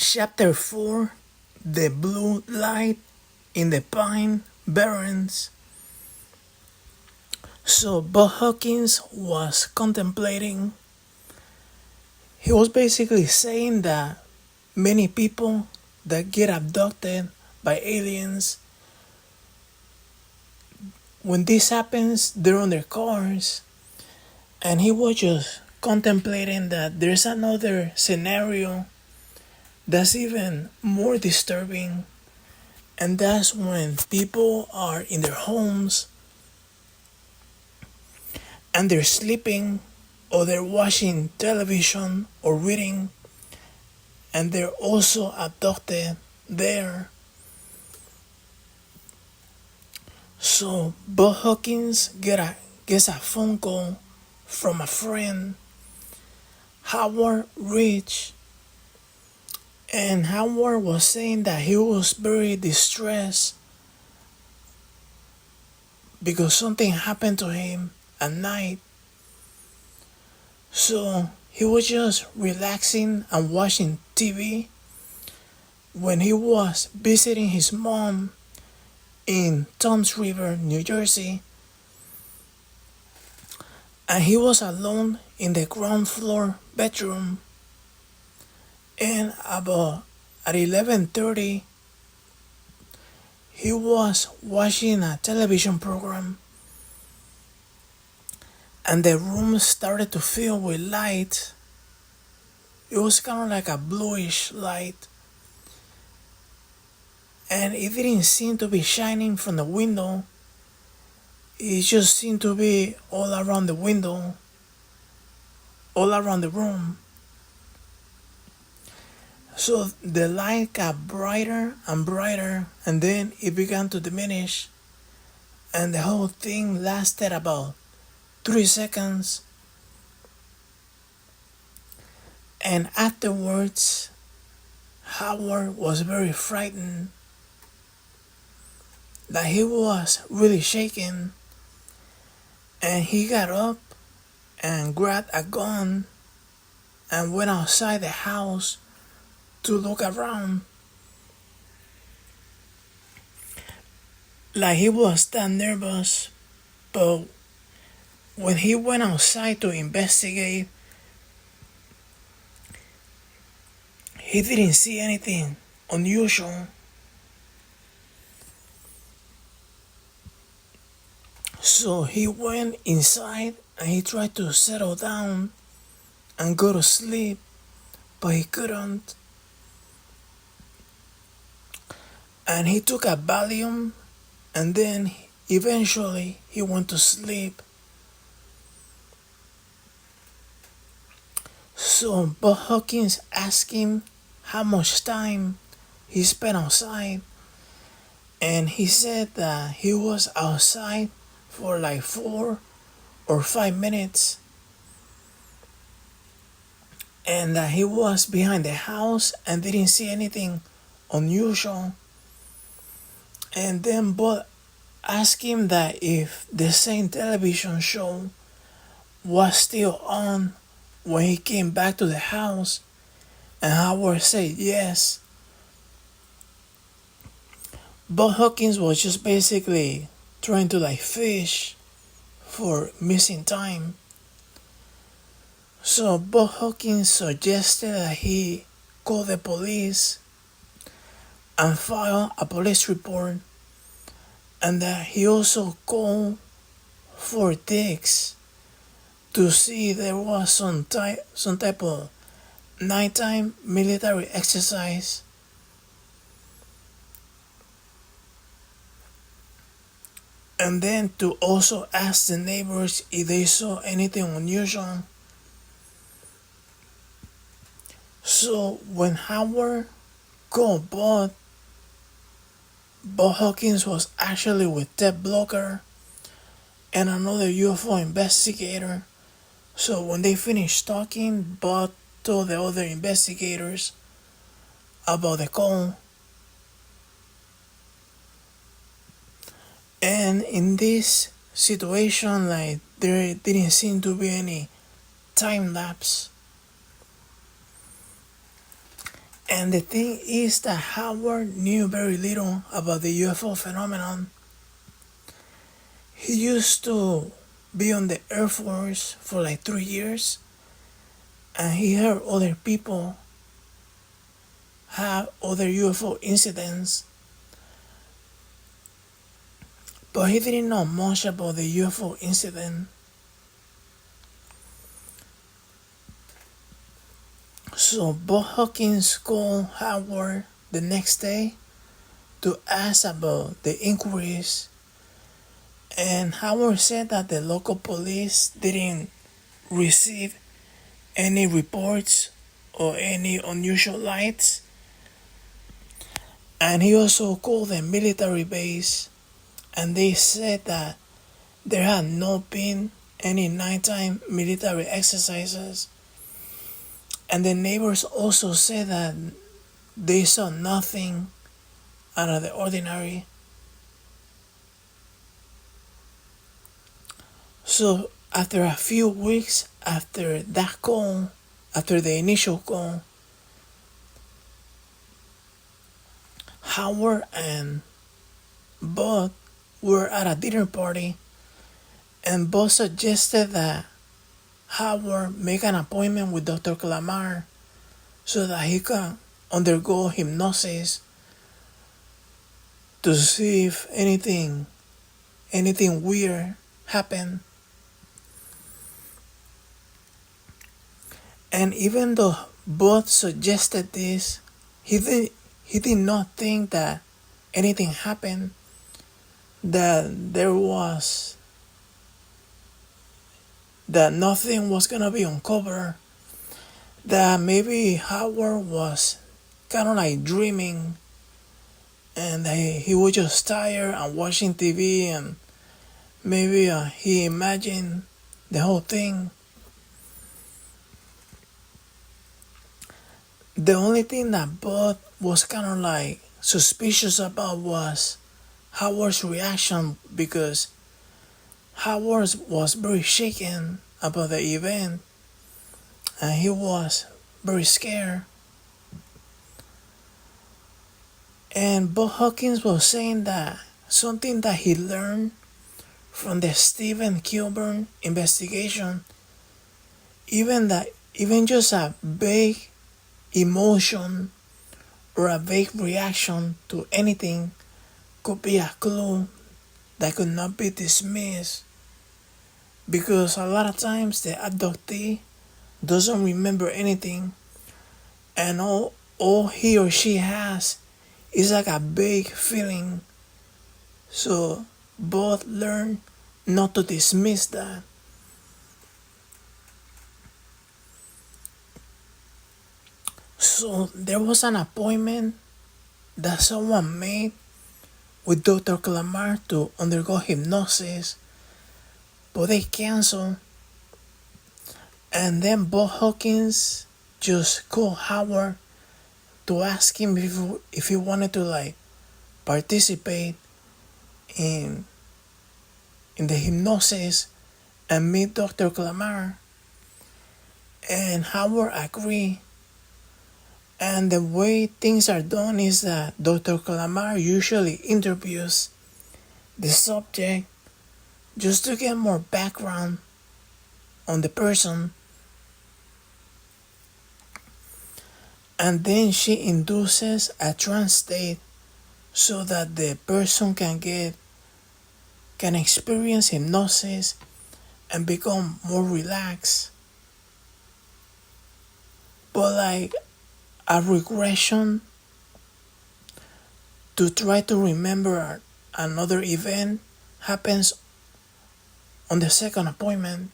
Chapter 4: The Blue Light in the Pine Barrens. So Budd Hopkins was contemplating. He was basically saying that many people that get abducted by aliens, when this happens, they're on their cars. And he was just contemplating that there's another scenario that's even more disturbing, and that's when people are in their homes and they're sleeping or they're watching television or reading, and they're also abducted there. So Budd Hopkins gets a phone call from a friend, Howard Rich. And Howard was saying that he was very distressed because something happened to him at night. So he was just relaxing and watching TV when he was visiting his mom in Toms River, New Jersey. And he was alone in the ground floor bedroom. And about at 11:30, he was watching a television program, and the room started to fill with light. It was kind of like a bluish light, and it didn't seem to be shining from the window. It just seemed to be all around the window, all around the room. So the light got brighter and brighter, and then it began to diminish, and the whole thing lasted about 3 seconds. And afterwards, Howard was very frightened, that he was really shaken, and he got up and grabbed a gun and went outside the house to look around. Like he was that nervous, but when he went outside to investigate, he didn't see anything unusual. So he went inside and he tried to settle down and go to sleep, but he couldn't. And he took a Valium, and then eventually he went to sleep. So Budd Hopkins asked him how much time he spent outside, and he said that he was outside for like 4 or 5 minutes, and that he was behind the house and didn't see anything unusual. And then Budd asked him that if the same television show was still on when he came back to the house, and Howard said yes. Budd Hopkins was just basically trying to like fish for missing time. So Budd Hopkins suggested that he call the police and file a police report, and that he also called for digs to see if there was some type of nighttime military exercise. And then to also ask the neighbors if they saw anything unusual. So when Howard called Budd Hopkins was actually with Ted Blocker and another UFO investigator. So when they finished talking, Budd told the other investigators about the call. And in this situation, like, there didn't seem to be any time lapse. And the thing is that Howard knew very little about the UFO phenomenon. He used to be on the Air Force for like 3 years, and he heard other people have other UFO incidents, but he didn't know much about the UFO incident. So Budd Hopkins called Howard the next day to ask about the inquiries, and Howard said that the local police didn't receive any reports or any unusual lights. And he also called the military base, and they said that there had not been any nighttime military exercises. And the neighbors also said that they saw nothing out of the ordinary. So after a few weeks after that call, after the initial call, Howard and Budd were at a dinner party, and Budd suggested that Howard make an appointment with Dr. Clamar so that he can undergo hypnosis to see if anything weird happened. And even though Budd suggested this, he did not think that anything happened, that nothing was gonna be uncovered, that maybe Howard was kind of like dreaming, and he was just tired and watching TV, and maybe he imagined the whole thing. The only thing that Budd was kind of like suspicious about was Howard's reaction, because Howard was very shaken about the event, and he was very scared. And Budd Hopkins was saying that something that he learned from the Stephen Kilburn investigation, even just a vague emotion or a vague reaction to anything could be a clue that could not be dismissed, because a lot of times the abductee doesn't remember anything, and all he or she has is like a vague feeling. So Budd learned not to dismiss that. So there was an appointment that someone made with Dr. Clamar to undergo hypnosis, but they canceled. And then Budd Hopkins just called Howard to ask him if he wanted to like participate in the hypnosis and meet Dr. Clamar. And Howard agreed. And the way things are done is that Dr. Clamar usually interviews the subject just to get more background on the person. And then she induces a trance state so that the person can experience hypnosis and become more relaxed. But like a regression to try to remember another event happens on the second appointment.